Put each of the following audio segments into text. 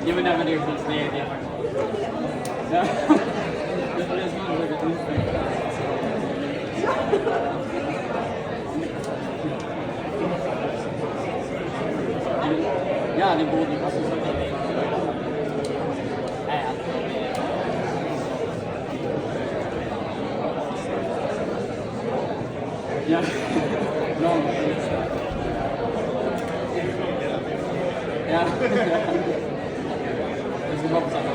Jo men nej, men det är faktiskt. Ja. Det är som att det är ja, det borde alltså så att det ja. Lång. Ja. Jag ska bara på samma.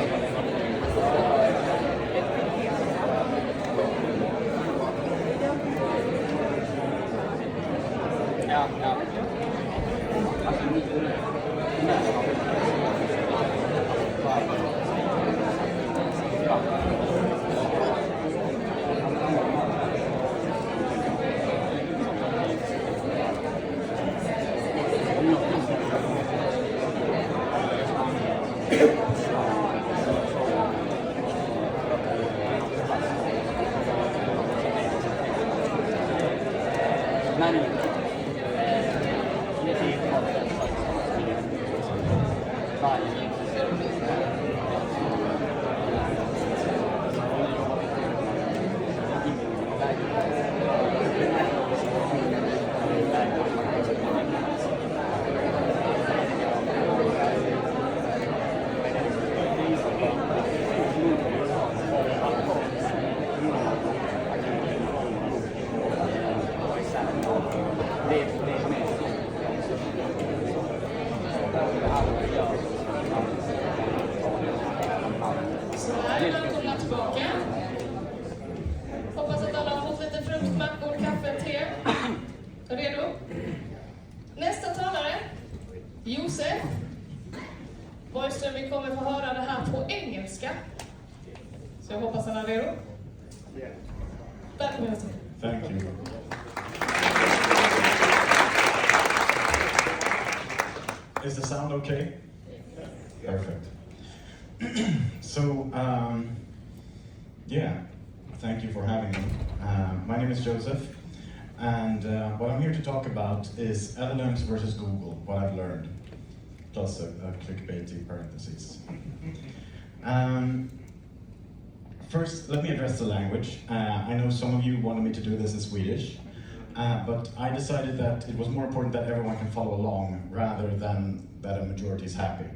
Ja, ja. Hoppas att alla har fått lite frukt, mackor, kaffe, te. Redo? Nästa talare, Josef Borgström. Vi kommer få höra det här på engelska. Så jag hoppas att alla är redo. Välkommen Josef. Thank you. Is the sound okay? Perfect. So, yeah, thank you for having me. My name is Joseph, and what I'm here to talk about is LLMs versus Google, what I've learned, plus a clickbaity parentheses. First, let me address the language. I know some of you wanted me to do this in Swedish, but I decided that it was more important that everyone can follow along rather than that a majority is happy.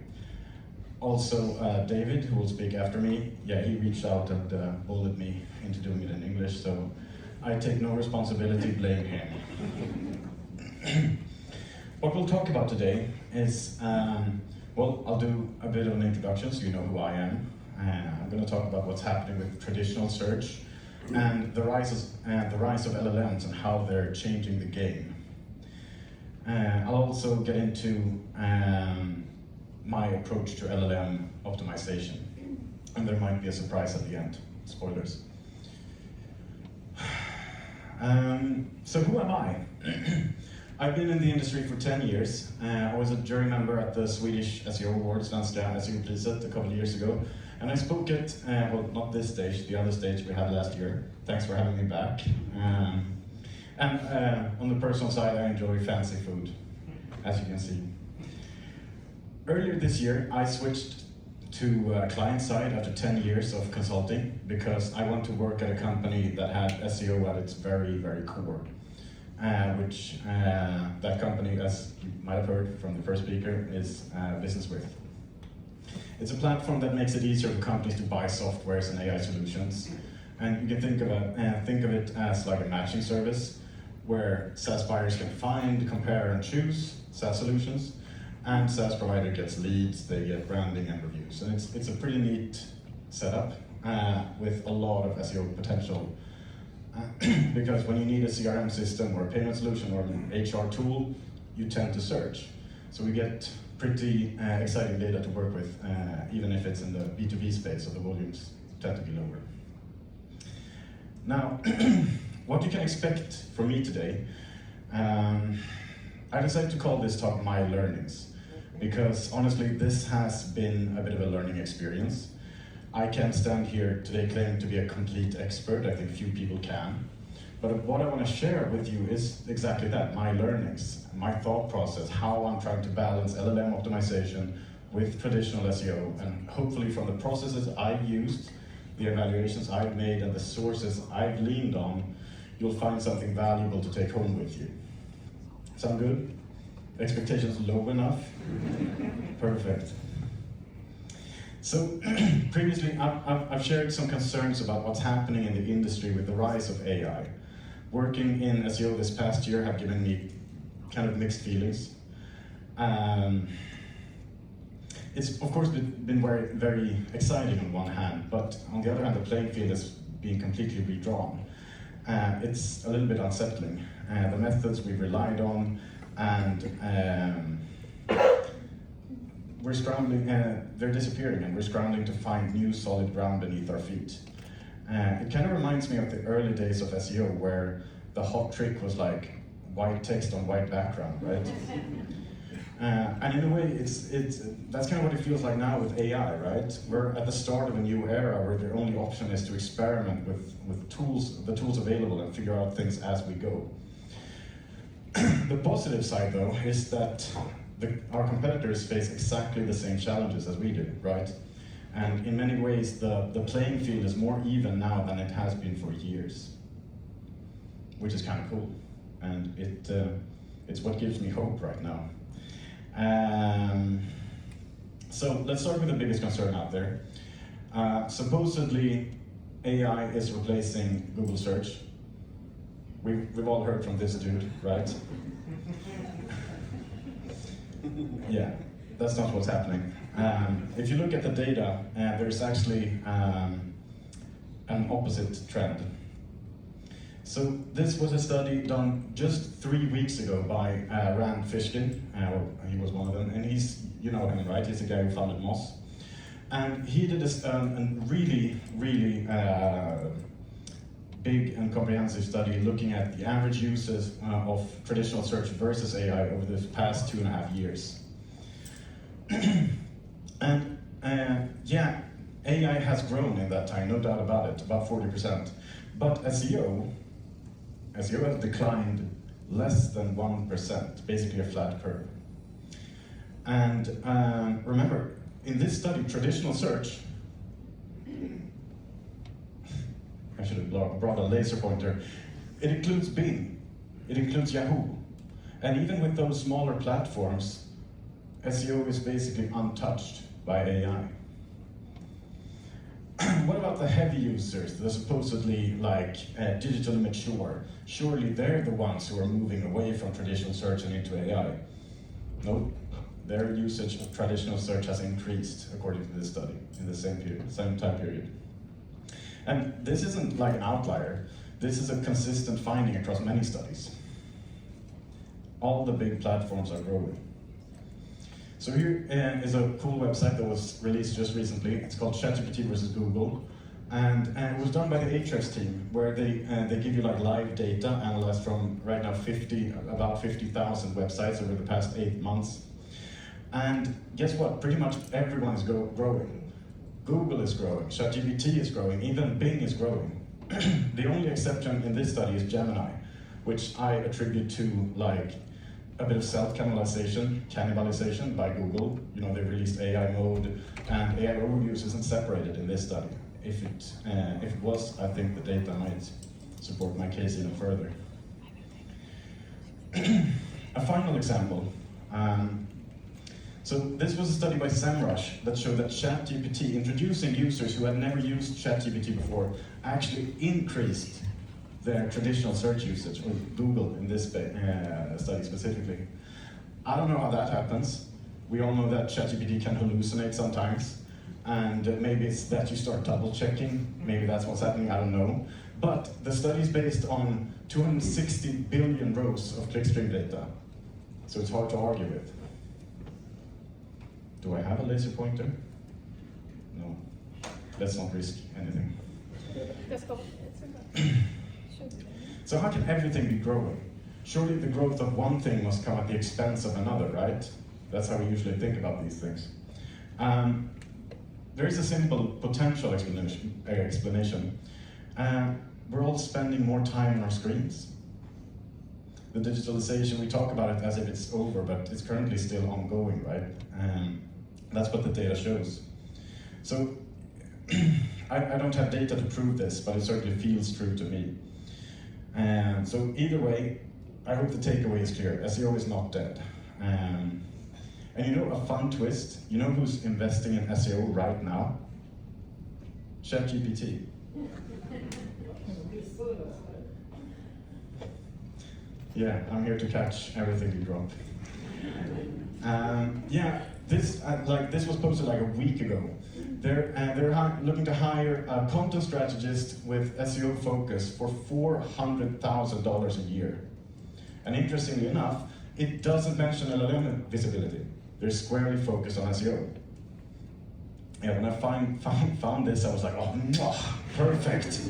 Also, David, who will speak after me, yeah, he reached out and bullied me into doing it in English, so I take no responsibility, blame him. What we'll talk about today is, well, I'll do a bit of an introduction so you know who I am. I'm going to talk about what's happening with traditional search and the rise of LLMs and how they're changing the game. I'll also get into my approach to LLM optimization, and there might be a surprise at the end. Spoilers. So who am I? I've been in the industry for 10 years. I was a jury member at the Swedish SEO Awards, Svenska SEO-priset, a couple of years ago. And I spoke at, well, not this stage, the other stage we had last year. Thanks for having me back. And on the personal side, I enjoy fancy food, as you can see. Earlier this year, I switched to client side after 10 years of consulting because I want to work at a company that had SEO at its very, very core. Which that company, as you might have heard from the first speaker, is Business With. It's a platform that makes it easier for companies to buy softwares and AI solutions. And you can think of it as like a matching service where SaaS buyers can find, compare, and choose SaaS solutions. And SaaS provider gets leads, they get branding and reviews. And it's a pretty neat setup with a lot of SEO potential. Because when you need a CRM system or a payment solution or an HR tool, you tend to search. So we get pretty exciting data to work with, even if it's in the B2B space, so the volumes tend to be lower. Now, what you can expect from me today, I decided to call this talk My Learnings, because honestly, this has been a bit of a learning experience. I can't stand here today claiming to be a complete expert. I think few people can. But what I want to share with you is exactly that, my learnings, my thought process, how I'm trying to balance LLM optimization with traditional SEO, and hopefully from the processes I've used, the evaluations I've made, and the sources I've leaned on, you'll find something valuable to take home with you. Sound good? Expectations low enough? Perfect. So, previously I've shared some concerns about what's happening in the industry with the rise of AI. Working in SEO this past year have given me kind of mixed feelings. It's of course been very, very exciting on one hand, but on the other hand, the playing field is being completely redrawn. It's a little bit unsettling. The methods we relied on, and we're scrambling, they're disappearing, and we're scrambling to find new solid ground beneath our feet. It kind of reminds me of the early days of SEO, where the hot trick was like white text on white background, right? And in a way, that's kind of what it feels like now with AI, right? We're at the start of a new era where the only option is to experiment with the tools available, and figure out things as we go. The positive side, though, is that our competitors face exactly the same challenges as we do, right? And in many ways, the playing field is more even now than it has been for years, which is kind of cool. And it's what gives me hope right now. So let's start with the biggest concern out there. Supposedly, AI is replacing Google search. We've all heard from this dude, right? Yeah, that's not what's happening. If you look at the data, there's actually an opposite trend. So this was a study done just 3 weeks ago by Rand Fishkin, he was one of them, and you know him, right? He's the guy who founded Moz. And he did a really, really big and comprehensive study looking at the average uses of traditional search versus AI over the past 2.5 years. And yeah, AI has grown in that time, no doubt about it, about 40%. But SEO has declined less than 1%, basically a flat curve. And remember, in this study, traditional search, I should have brought a laser pointer, it includes Bing, it includes Yahoo. And even with those smaller platforms, SEO is basically untouched by AI. What about the heavy users, the supposedly digitally mature? Surely they're the ones who are moving away from traditional search and into AI. Nope, their usage of traditional search has increased according to this study in the same time period. And this isn't like an outlier. This is a consistent finding across many studies. All the big platforms are growing. So here is a cool website that was released just recently. It's called ChatGPT versus Google. And it was done by the Ahrefs team, where they give you like live data analyzed from right now about 50,000 websites over the past 8 months. And guess what? Pretty much everyone is growing. Google is growing, ChatGPT is growing, even Bing is growing. The only exception in this study is Gemini, which I attribute to like a bit of cannibalization by Google. You know, they released AI mode, and AI overviews isn't separated in this study. If it was, I think the data might support my case even further. A final example. So this was a study by SEMrush that showed that ChatGPT, introducing users who had never used ChatGPT before, actually increased their traditional search usage, or Google in this study specifically. I don't know how that happens. We all know that ChatGPT can hallucinate sometimes, and maybe it's that you start double checking, maybe that's what's happening, I don't know. But the study is based on 260 billion rows of clickstream data, so it's hard to argue with. Do I have a laser pointer? No. Let's not risk anything. So how can everything be growing? Surely the growth of one thing must come at the expense of another, right? That's how we usually think about these things. There is a simple potential explanation. We're all spending more time on our screens. The digitalization, we talk about it as if it's over, but it's currently still ongoing, right? That's what the data shows. So I don't have data to prove this, but it certainly feels true to me. And so either way, I hope the takeaway is clear. SEO is not dead. And you know a fun twist? You know who's investing in SEO right now? ChatGPT. Yeah, I'm here to catch everything you drop. Yeah, this was posted like a week ago. They're looking to hire a content strategist with SEO focus for $400,000 a year. And interestingly enough, it doesn't mention LLM visibility. They're squarely focused on SEO. Yeah, when I found this, I was like, oh, perfect.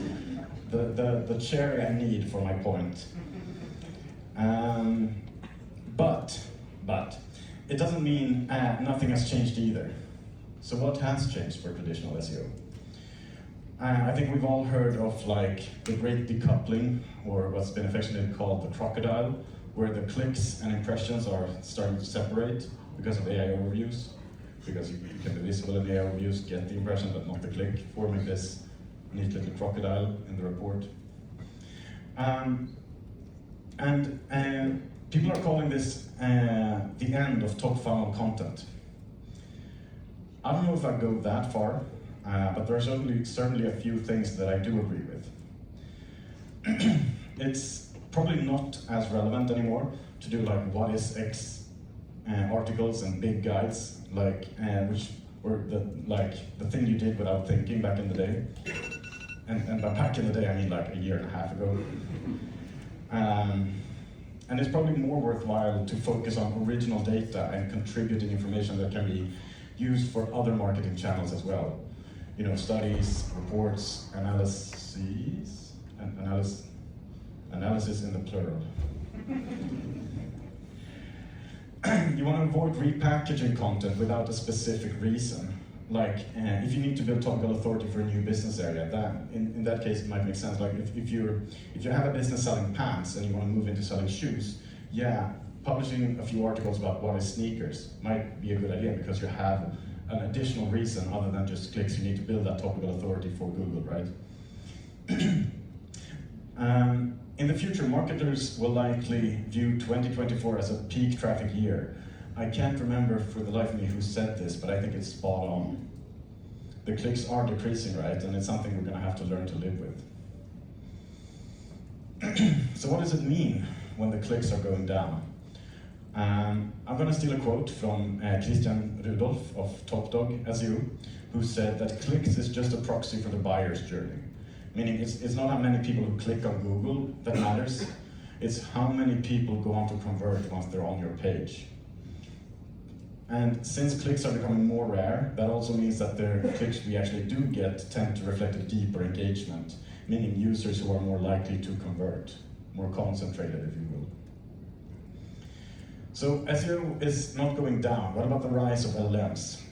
The cherry I need for my point. But it doesn't mean nothing has changed either. So what has changed for traditional SEO? I think we've all heard of like the great decoupling, or what's been affectionately called the crocodile, where the clicks and impressions are starting to separate because of AI overviews. Because you can be visible in the AI overviews, get the impression but not the click, forming this neat little crocodile in the report. People are calling this the end of top funnel content. I don't know if I go that far, but there are certainly a few things that I do agree with. It's probably not as relevant anymore to do like what is X articles and big guides, like which were the thing you did without thinking back in the day. And by back in the day, I mean like a year and a half ago. And it's probably more worthwhile to focus on original data and contributing information that can be used for other marketing channels as well. You know, studies, reports, analysis in the plural. You want to avoid repackaging content without a specific reason. Like, if you need to build topical authority for a new business area, that in that case it might make sense. Like if you have a business selling pants and you want to move into selling shoes, yeah, publishing a few articles about what is sneakers might be a good idea because you have an additional reason other than just clicks. You need to build that topical authority for Google, right? In the future, marketers will likely view 2024 as a peak traffic year. I can't remember for the life of me who said this, but I think it's spot on. The clicks are decreasing, right? And it's something we're going to have to learn to live with. So what does it mean when the clicks are going down? I'm going to steal a quote from Christian Rudolph of TopDog SEO, who said that clicks is just a proxy for the buyer's journey. Meaning it's not how many people who click on Google that matters, it's how many people go on to convert once they're on your page. And since clicks are becoming more rare, that also means that the clicks we actually do get tend to reflect a deeper engagement, meaning users who are more likely to convert, more concentrated, if you will. So SEO is not going down. What about the rise of LLMs?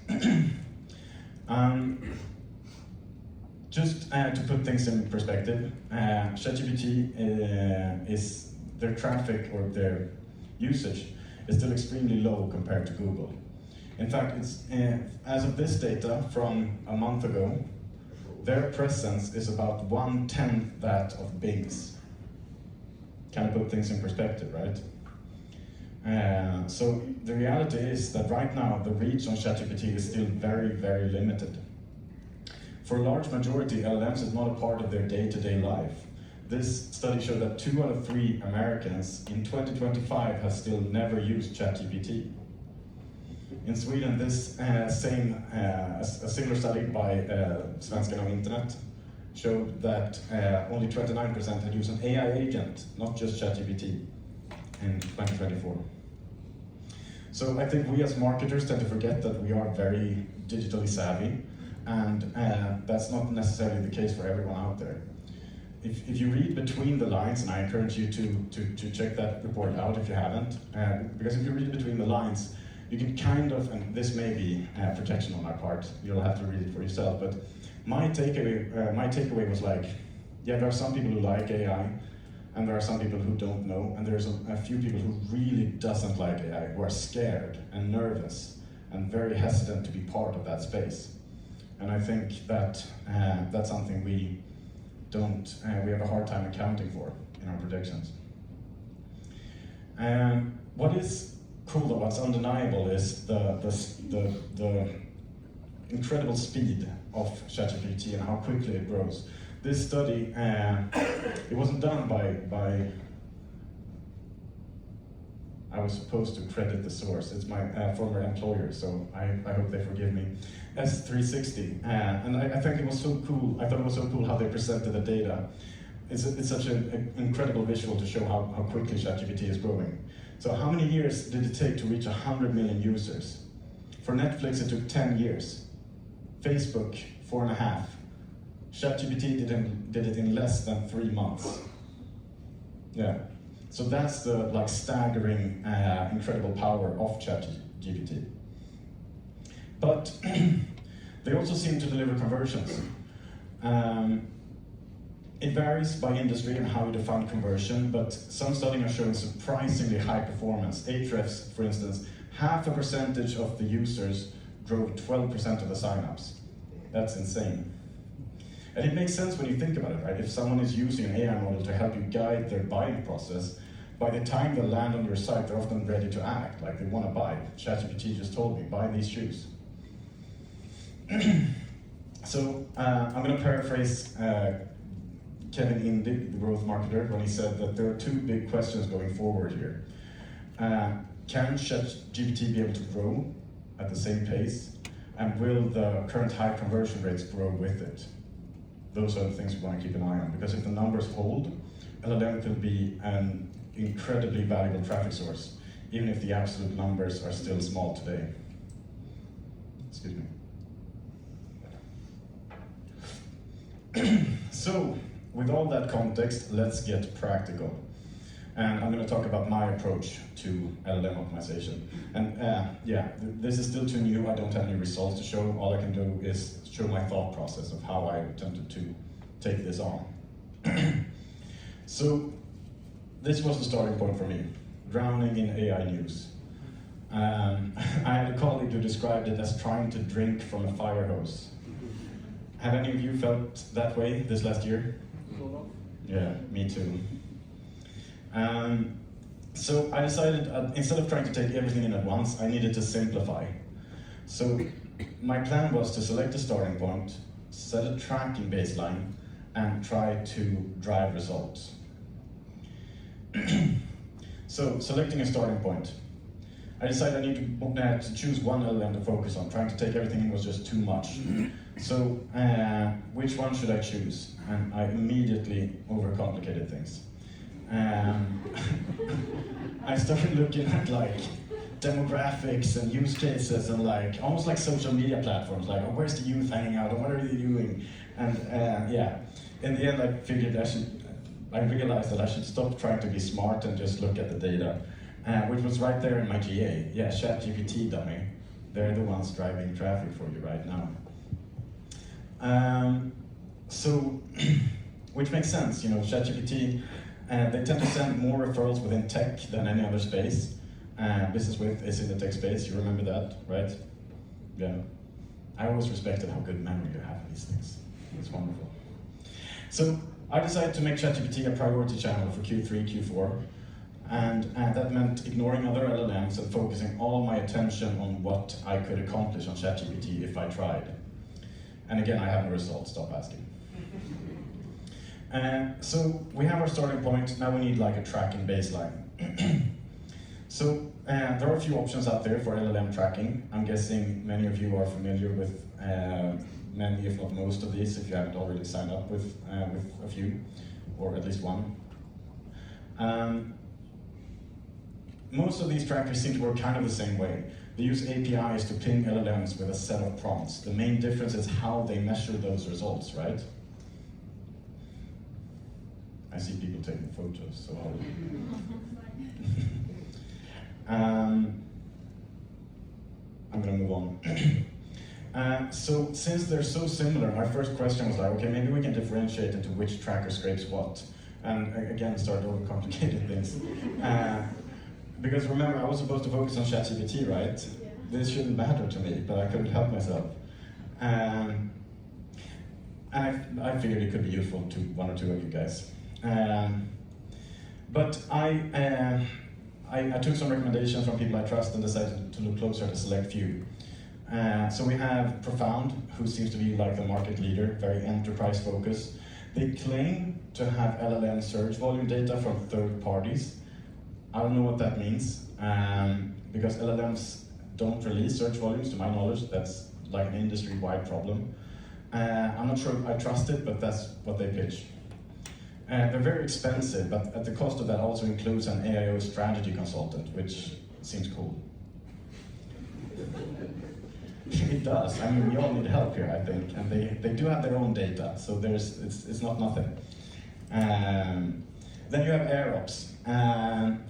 Just to put things in perspective, ChatGPT is their traffic or their usage is still extremely low compared to Google. In fact, it's as of this data from a month ago, their presence is about 1/10 that of Bing's. Kind of put things in perspective, right? So the reality is that right now the reach on ChatGPT is still very, very limited. For a large majority, LLMs is not a part of their day-to-day life. This study showed that 2 out of 3 Americans in 2025 have still never used ChatGPT. In Sweden, this a similar study by Svenskarna om Internet showed that only 29% had used an AI agent, not just ChatGPT, in 2024. So I think we as marketers tend to forget that we are very digitally savvy, and that's not necessarily the case for everyone out there. If you read between the lines, and I encourage you to check that report out if you haven't, because if you read between the lines, you can kind of, and this may be protection on my part, you'll have to read it for yourself, but my takeaway was like, yeah, there are some people who like AI, and there are some people who don't know, and there's a few people who really doesn't like AI, who are scared and nervous, and very hesitant to be part of that space. And I think that that's something we have a hard time accounting for in our predictions. What is cool though, what's undeniable is the incredible speed of ChatGPT and how quickly it grows. This study, it wasn't done by I was supposed to credit the source. It's my former employer, so I hope they forgive me. S360, and I think it was so cool. I thought it was so cool how they presented the data. It's such an incredible visual to show how quickly ChatGPT is growing. So how many years did it take to reach 100 million users? For Netflix, it took 10 years. Facebook, 4.5. ChatGPT did it in less than 3 months. Yeah. So that's the staggering, incredible power of ChatGPT. But they also seem to deliver conversions. It varies by industry and how you define conversion, but some studies are showing surprisingly high performance. Ahrefs, for instance, 0.5% of the users drove 12% of the signups. That's insane. And it makes sense when you think about it, right? If someone is using an AI model to help you guide their buying process, by the time they land on your site, they're often ready to act, like they want to buy. ChatGPT just told me, buy these shoes. So I'm going to paraphrase Kevin Indig, the growth marketer, when he said that there are two big questions going forward here. Can ChatGPT be able to grow at the same pace? And will the current high conversion rates grow with it? Those are the things we want to keep an eye on, because if the numbers hold, LLM could be an incredibly valuable traffic source, even if the absolute numbers are still small today. Excuse me. So, with all that context, let's get practical. And I'm going to talk about my approach to LLM optimization. And this is still too new. I don't have any results to show. All I can do is show my thought process of how I attempted to take this on. So this was the starting point for me, drowning in AI news. I had a colleague who described it as trying to drink from a fire hose. Have any of you felt that way this last year? Yeah, me too. So I decided, instead of trying to take everything in at once, I needed to simplify. So my plan was to select a starting point, set a tracking baseline, and try to drive results. So selecting a starting point, I decided I need to choose one LLM to focus on. Trying to take everything in was just too much. So which one should I choose? And I immediately overcomplicated things. I started looking at demographics and use cases and almost like social media platforms, oh, where's the youth hanging out and what are they doing? And in the end I realized that I should stop trying to be smart and just look at the data, which was right there in my GA. Yeah, ChatGPT dummy. They're the ones driving traffic for you right now. So, which makes sense, ChatGPT, they tend to send more referrals within tech than any other space. Business With is in the tech space, you remember that, right? Yeah. I always respected how good memory you have in these things. It's wonderful. So I decided to make ChatGPT a priority channel for Q3, Q4, and that meant ignoring other LLMs and focusing all my attention on what I could accomplish on ChatGPT if I tried. And again, I have no results, stop asking. So we have our starting point, now we need a tracking baseline. So there are a few options out there for LLM tracking. I'm guessing many of you are familiar with many, if not most of these, if you haven't already signed up with a few, or at least one. Most of these trackers seem to work kind of the same way. They use APIs to ping LLMs with a set of prompts. The main difference is how they measure those results, right? I see people taking photos, so I'm gonna move on. So since they're so similar, my first question was okay, maybe we can differentiate into which tracker scrapes what. And again, start overcomplicating things. Because remember, I was supposed to focus on ChatGPT, right? this shouldn't matter to me, but I couldn't help myself. And I figured it could be useful to one or two of you guys. But I took some recommendations from people I trust and decided to look closer at a select few. So we have Profound, who seems to be like the market leader, very enterprise focused. They claim to have LLM search volume data from third parties. I don't know what that means, because LLMs don't release search volumes, to my knowledge. That's like an industry-wide problem. I'm not sure I trust it, but that's what they pitch. They're very expensive, but at the cost of that also includes an AIO strategy consultant, which seems cool. It does. I mean, we all need help here, I think, and they do have their own data, so it's not nothing. Then you have AirOps,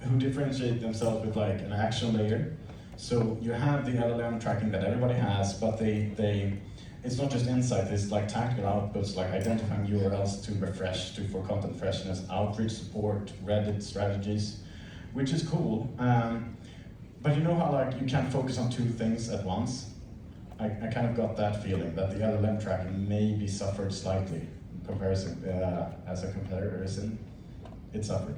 who differentiate themselves with like an action layer. So you have the LLM tracking that everybody has, but it's not just insight, it's like tactical outputs, like identifying URLs to refresh, for content freshness, outreach support, Reddit strategies, which is cool. But you know how like you can't focus on two things at once? I kind of got that feeling, that the LLM tracking maybe suffered slightly in comparison, as a comparison, it suffered.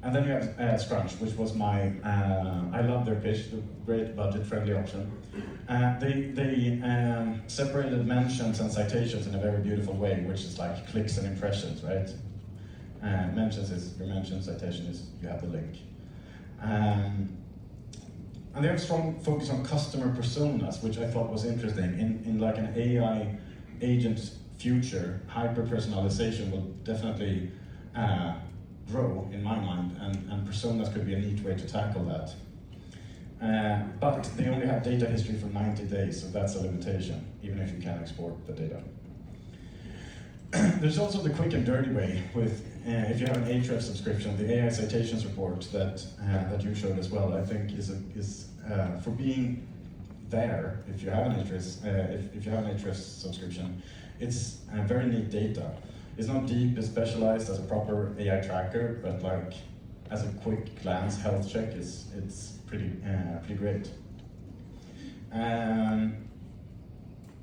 And then you have Scrunch, which was my, I love their pitch, the great budget-friendly option. They separated mentions and citations in a very beautiful way, which is like clicks and impressions, right? Mentions is your mention, citation is you have the link. And they have a strong focus on customer personas, which I thought was interesting. In like an AI agent future, hyper-personalization will definitely grow, in my mind, and personas could be a neat way to tackle that. But they only have data history for 90 days, so that's a limitation, even if you can export the data. There's also the quick and dirty way with, if you have an Ahrefs subscription, the AI citations report that you showed as well, I think is for being there, if you have an Ahrefs, if you have an Ahrefs subscription, it's very neat data. It's not deep, it's specialized as a proper AI tracker, but like as a quick glance health check, it's pretty great. An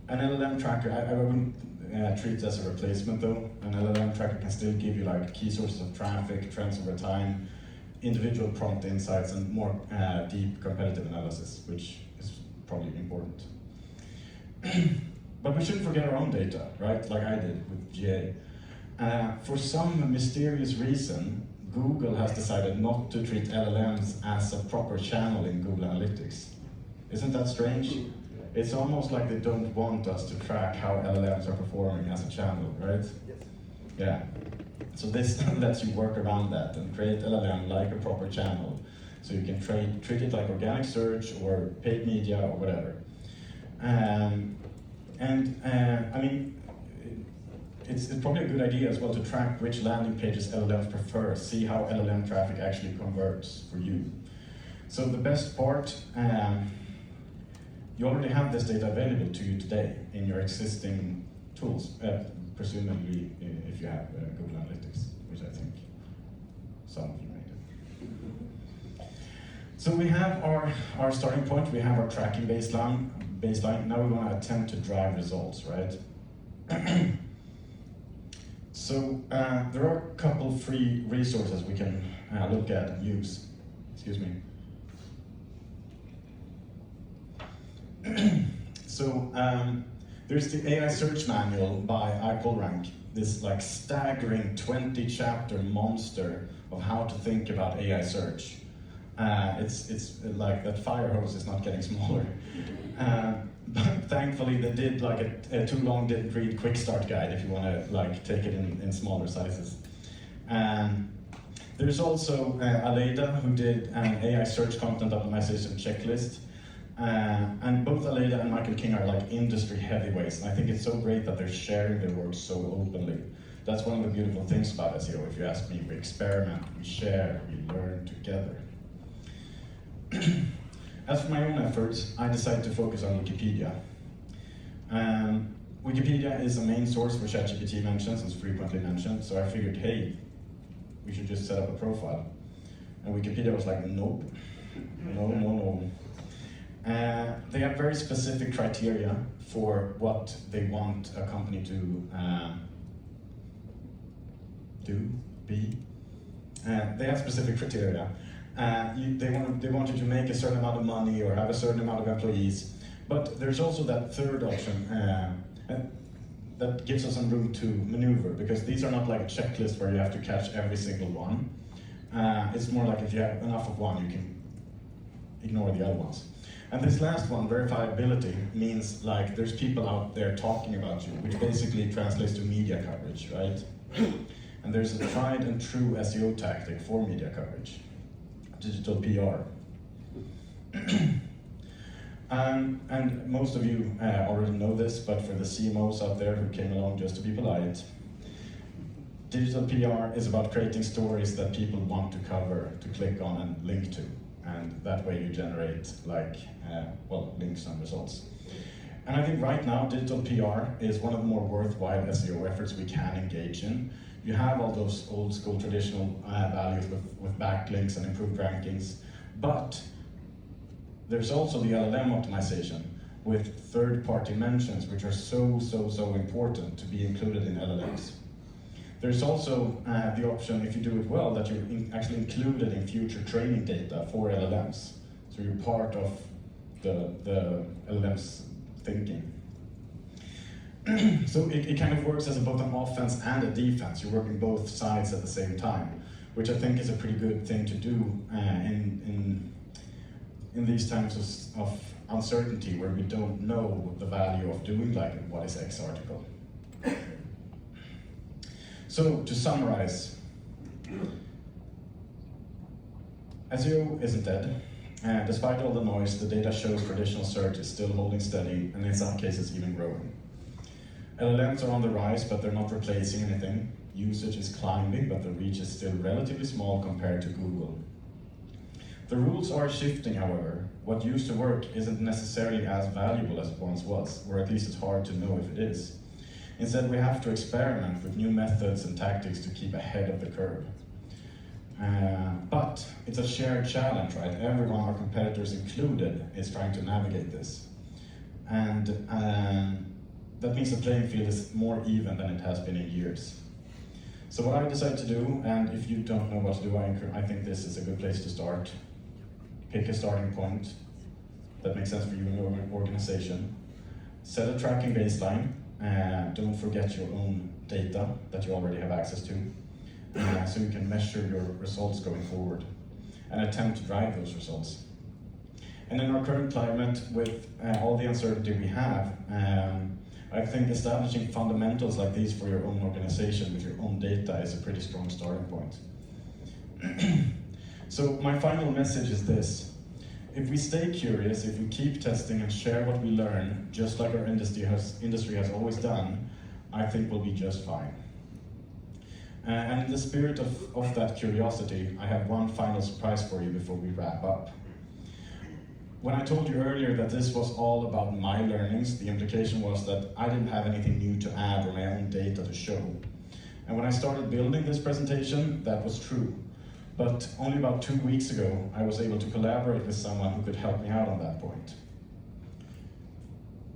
LLM tracker, I wouldn't treat it as a replacement though. An LLM tracker can still give you like key sources of traffic, trends over time, individual prompt insights, and more deep competitive analysis, which is probably important. But we shouldn't forget our own data, right? Like I did with GA. For some mysterious reason, Google has decided not to treat LLMs as a proper channel in Google Analytics. Isn't that strange? It's almost like they don't want us to track how LLMs are performing as a channel, right? Yes. Yeah. So this lets you work around that and create LLM like a proper channel. So you can treat it like organic search or paid media or whatever. I mean, it's probably a good idea as well to track which landing pages LLMs prefer, see how LLM traffic actually converts for you. So the best part, you already have this data available to you today in your existing tools, presumably if you have Google Analytics, which I think some of you may do. So we have our starting point, we have our tracking baseline. Now we want to attempt to drive results, right? So there are a couple free resources we can look at and use. Excuse me. So there's the AI search manual by iPullRank, this like staggering 20-chapter monster of how to think about AI search. It's like that fire hose is not getting smaller. But thankfully they did like a too long didn't read quick start guide if you want to like take it in smaller sizes. There's also Aleida, who did an AI search content optimization checklist. And both Aleida and Michael King are like industry heavyweights, and I think it's so great that they're sharing their work so openly. That's one of the beautiful things about SEO, if you ask me. We experiment, we share, we learn together. As for my own efforts, I decided to focus on Wikipedia. Wikipedia is a main source for ChatGPT mentions, it's frequently mentioned, so I figured, hey, we should just set up a profile. And Wikipedia was like, nope, no. they have very specific criteria for what they want a company to be. They have specific criteria. They want you to make a certain amount of money or have a certain amount of employees. But there's also that third option that gives us some room to maneuver, because these are not like a checklist where you have to catch every single one. It's more like if you have enough of one, you can ignore the other ones. And this last one, verifiability, means like there's people out there talking about you, which basically translates to media coverage, right? And there's a tried and true SEO tactic for media coverage, digital PR. And most of you already know this, but for the CMOs out there who came along just to be polite, digital PR is about creating stories that people want to cover, to click on and link to. And that way you generate links and results. And I think right now digital PR is one of the more worthwhile SEO efforts we can engage in. You have all those old school traditional values with backlinks and improved rankings, but there's also the LLM optimization with third-party mentions, which are so important to be included in LLMs. There's also the option, if you do it well, that you're actually included in future training data for LLMs. So you're part of the LLM's thinking. So it kind of works as both an offense and a defense. You're working both sides at the same time, which I think is a pretty good thing to do in these times of uncertainty, where we don't know the value of doing like what is X article. So to summarize, SEO isn't dead. Despite all the noise, the data shows traditional search is still holding steady, and in some cases even growing. LLMs are on the rise, but they're not replacing anything. Usage is climbing, but the reach is still relatively small compared to Google. The rules are shifting, however. What used to work isn't necessarily as valuable as it once was, or at least it's hard to know if it is. Instead, we have to experiment with new methods and tactics to keep ahead of the curve. But it's a shared challenge, right? Everyone, our competitors included, is trying to navigate this. And that means the playing field is more even than it has been in years. So what I decided to do, and if you don't know what to do, I think this is a good place to start. Pick a starting point that makes sense for you and your organization. Set a tracking baseline. Don't forget your own data that you already have access to, so you can measure your results going forward and attempt to drive those results. And in our current climate, with all the uncertainty we have, I think establishing fundamentals like these for your own organization with your own data is a pretty strong starting point. So my final message is this. If we stay curious, if we keep testing and share what we learn, just like our industry has always done, I think we'll be just fine. And in the spirit of that curiosity, I have one final surprise for you before we wrap up. When I told you earlier that this was all about my learnings, the implication was that I didn't have anything new to add or my own data to show. And when I started building this presentation, that was true. But only about 2 weeks ago, I was able to collaborate with someone who could help me out on that point.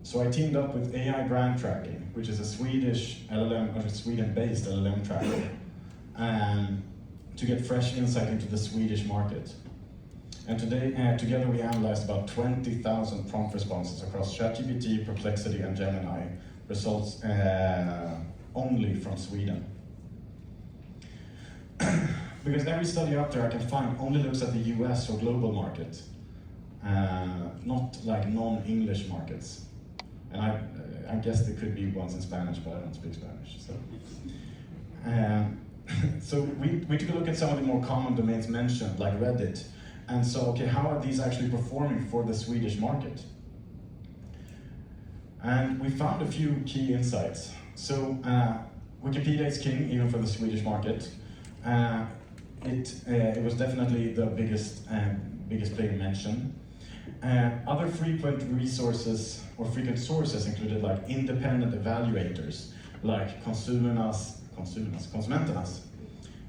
So I teamed up with AI Brand Tracking, which is a Swedish LLM, or a Sweden-based LLM tracker, to get fresh insight into the Swedish market. And today, together we analyzed about 20,000 prompt responses across ChatGPT, Perplexity, and Gemini, results only from Sweden. Because every study out there I can find only looks at the US or global market, not like non-English markets. And I guess there could be ones in Spanish, but I don't speak Spanish. So we took a look at some of the more common domains mentioned, like Reddit, and so, okay, how are these actually performing for the Swedish market? And we found a few key insights. So Wikipedia is king, even for the Swedish market. It was definitely the biggest player mentioned. Other frequent resources or frequent sources included like independent evaluators, like Konsumenternas,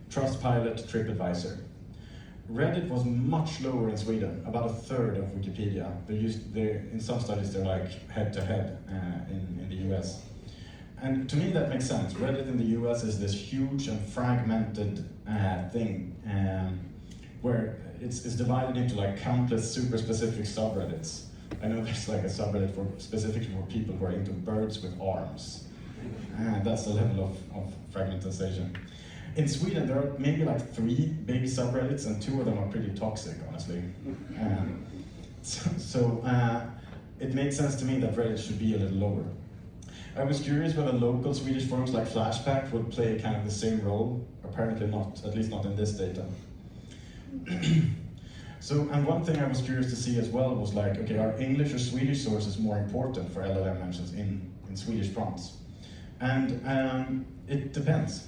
Trustpilot, TripAdvisor. Reddit was much lower in Sweden, about a third of Wikipedia. In some studies they're like head-to-head in the US. And to me that makes sense. Reddit in the US is this huge and fragmented thing where it's divided into like countless super specific subreddits. I know there's like a subreddit specifically for people who are into birds with arms. That's the level of fragmentation. In Sweden, there are maybe like 3 big subreddits, and 2 of them are pretty toxic, honestly. So it made sense to me that Reddit should be a little lower. I was curious whether local Swedish forums like Flashback would play kind of the same role. Apparently not, at least not in this data. So, and one thing I was curious to see as well was like, okay, are English or Swedish sources more important for LLM mentions in Swedish prompts? And it depends.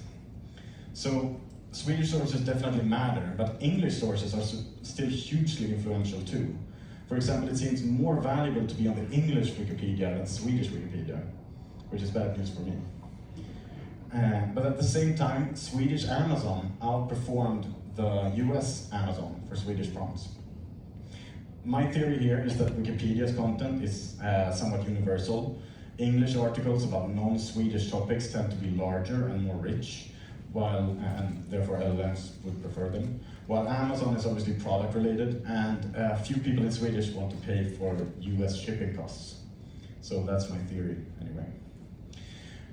So Swedish sources definitely matter, but English sources are still hugely influential too. For example, it seems more valuable to be on the English Wikipedia than Swedish Wikipedia, which is bad news for me. But at the same time, Swedish Amazon outperformed the US Amazon for Swedish prompts. My theory here is that Wikipedia's content is somewhat universal. English articles about non-Swedish topics tend to be larger and more rich, and therefore LLMs would prefer them. While Amazon is obviously product related, and few people in Swedish want to pay for US shipping costs. So that's my theory, anyway.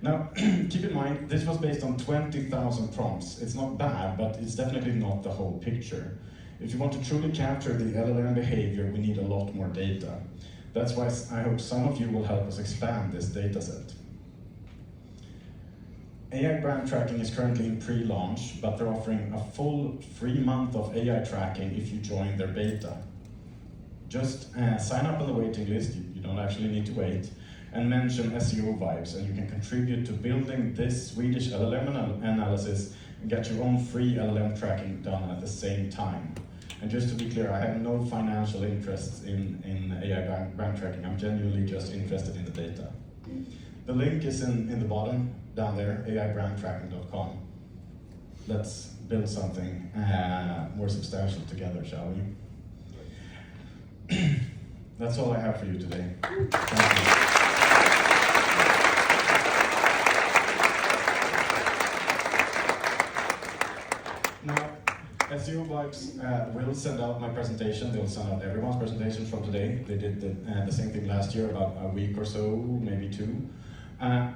Now, keep in mind, this was based on 20,000 prompts. It's not bad, but it's definitely not the whole picture. If you want to truly capture the LLM behavior, we need a lot more data. That's why I hope some of you will help us expand this data set. AI brand tracking is currently in pre-launch, but they're offering a full free month of AI tracking if you join their beta. Just sign up on the waiting list, you don't actually need to wait, and mention SEO vibes, and you can contribute to building this Swedish LLM analysis and get your own free LLM tracking done at the same time. And just to be clear, I have no financial interests in AI brand tracking. I'm genuinely just interested in the data. The link is in the bottom, down there, aibrandtracking.com. Let's build something more substantial together, shall we? That's all I have for you today. Thank you. Now, SEO Vibes will send out my presentation. They'll send out everyone's presentation from today. They did the same thing last year, about a week or so, maybe 2.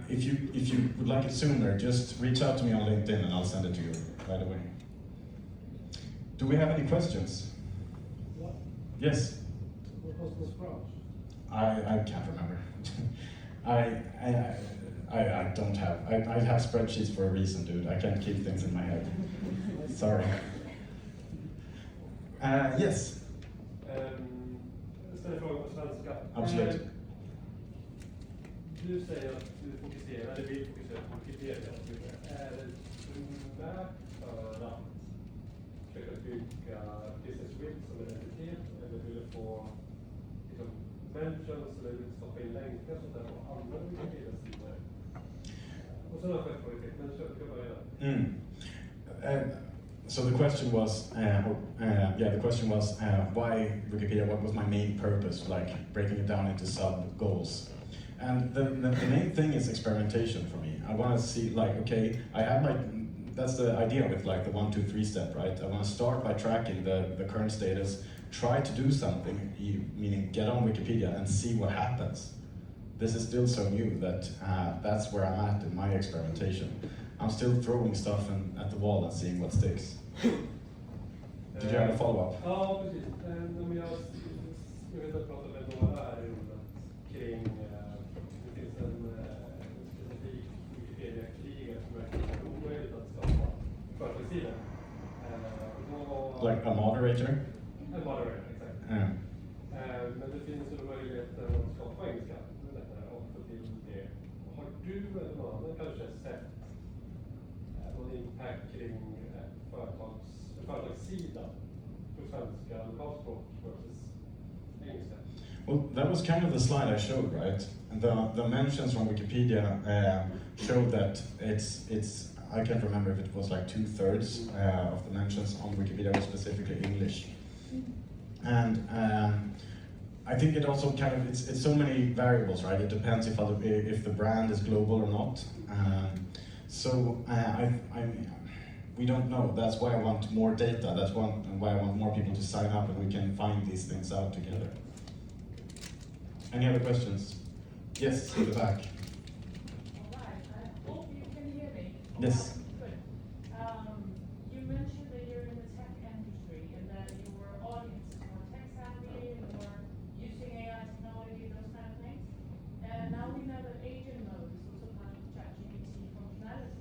If you would like it sooner, just reach out to me on LinkedIn and I'll send it to you right away. Do we have any questions? What? Yes? What was the scratch? I can't remember. I don't have. I have spreadsheets for a reason, dude. I can't keep things in my head. Sorry. Yes? Ställer frågan på svenska. Absolut. Du säger att du fokuserar, eller vill fokusera på Wikipedia. Är det primärt för att försöka bygga business wins som en entitet, eller vill du få liksom, mentions, eller vill du stoppa in länkar sånt där på andra Wikipedia-sidor? Och sen har jag självklart, men kör jag börja. So the question was, why Wikipedia? What was my main purpose? Like breaking it down into sub goals. And the main thing is experimentation for me. I want to see, like, okay, I have that's the idea with like the 1, 2, 3 step, right? I want to start by tracking the current status, try to do something, meaning get on Wikipedia and see what happens. This is still so new that that's where I'm at in my experimentation. I'm still throwing stuff at the wall and seeing what sticks. Did you have a follow-up? Ja, precis. Men jag vet att prata med några här i rummet kring, det finns en specifik Wikipedia-krigare som verkligen är omöjligt att skapa företagssidor. Like a moderator? En moderator, exakt. Yeah. Men det finns ju möjligheten att skapa engelska med detta och få till det. Har du eller någon annan kanske sett någon impact kring företagssida på svenska lokalspråk versus engelska? Well, that was kind of the slide I showed, right? And the mentions from Wikipedia show that it's I can't remember if it was like 2/3 of the mentions on Wikipedia was specifically English. And I think it also kind of, it's so many variables, right? It depends if the brand is global or not. We don't know. That's why I want more data. That's why I want more people to sign up and we can find these things out together. Any other questions? Yes, in the back. All right, I hope you can hear me. Yes. Good. You mentioned that you're in the tech industry and that your audience is more tech savvy, more using AI technology, those kind of things. And now we know that agent mode is also part of ChatGPT functionality.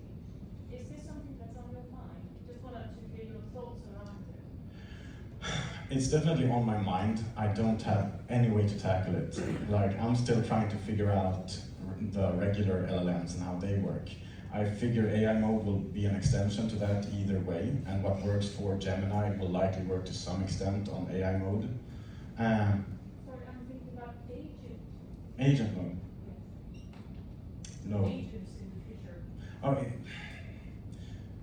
Is this something that's on your mind? Just wanted to hear your thoughts around it. It's definitely on my mind. I don't have any way to tackle it. Like, I'm still trying to figure out the regular LLMs and how they work. I figure AI mode will be an extension to that either way, and what works for Gemini will likely work to some extent on AI mode. Sorry, I'm thinking about agent. Agent mode? Yes. No. Agents in the future. Oh,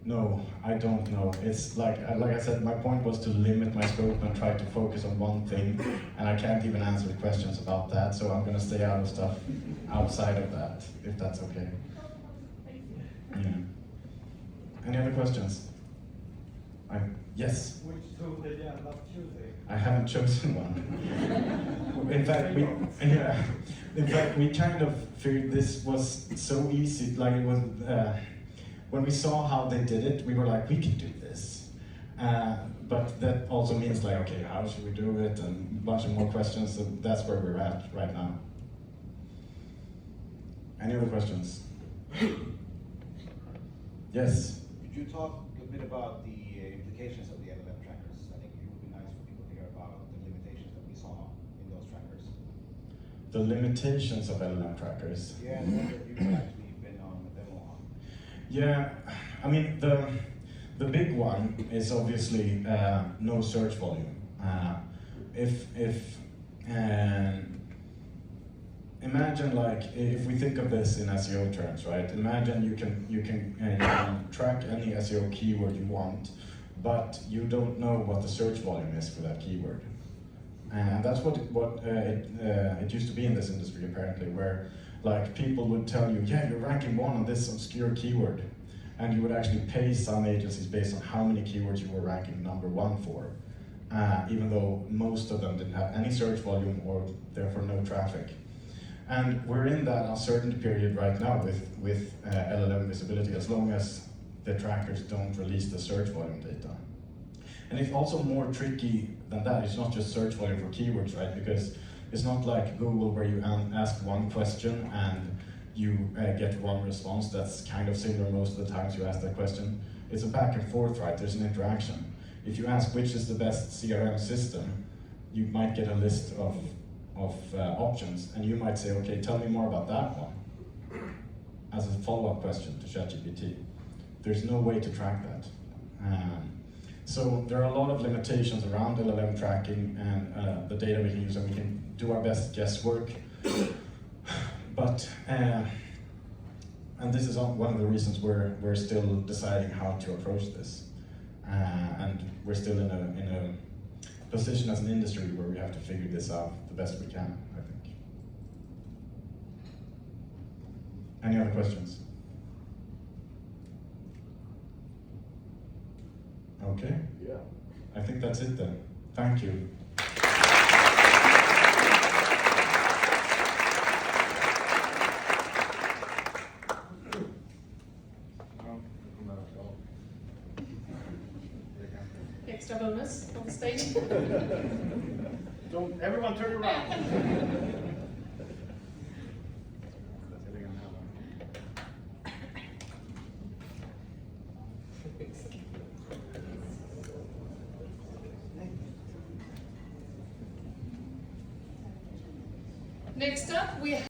no, I don't know. It's like I said, my point was to limit my scope and try to focus on one thing, and I can't even answer the questions about that, so I'm going to stay out of stuff outside of that, if that's okay. Yeah. Any other questions? Yes? Which tool did you end up choosing? I haven't chosen one. In fact, we kind of figured this was so easy. Like, it was when we saw how they did it, we were like, we can do this. But that also means like, okay, how should we do it? And a bunch of more questions. So that's where we're at right now. Any other questions? Yes. Could you talk a bit about the implications of the LLM trackers? I think it would be nice for people to hear about the limitations that we saw in those trackers. The limitations of LLM trackers. Yeah, and the one that you've actually been on a demo on. Yeah, I mean, the big one is obviously no search volume. Imagine, like, if we think of this in SEO terms, right? Imagine you can track any SEO keyword you want, but you don't know what the search volume is for that keyword. And that's what it used to be in this industry, apparently, where like people would tell you, yeah, you're ranking 1 on this obscure keyword, and you would actually pay some agencies based on how many keywords you were ranking number 1 for, even though most of them didn't have any search volume or therefore no traffic. And we're in that uncertainty period right now with LLM visibility, as long as the trackers don't release the search volume data. And it's also more tricky than that. It's not just search volume for keywords, right? Because it's not like Google where you ask one question and you get one response that's kind of similar most of the times you ask that question. It's a back and forth, right? There's an interaction. If you ask which is the best CRM system, you might get a list of options, and you might say, okay, tell me more about that one, as a follow-up question to ChatGPT. There's no way to track that. So there are a lot of limitations around LLM tracking and the data we can use, and we can do our best guesswork. But, and this is one of the reasons we're still deciding how to approach this. And we're still in a position as an industry where we have to figure this out the best we can, I think. Any other questions? Okay. Yeah. I think that's it then. Thank you. Extra bonus on stage. Don't everyone turn around. Next up, we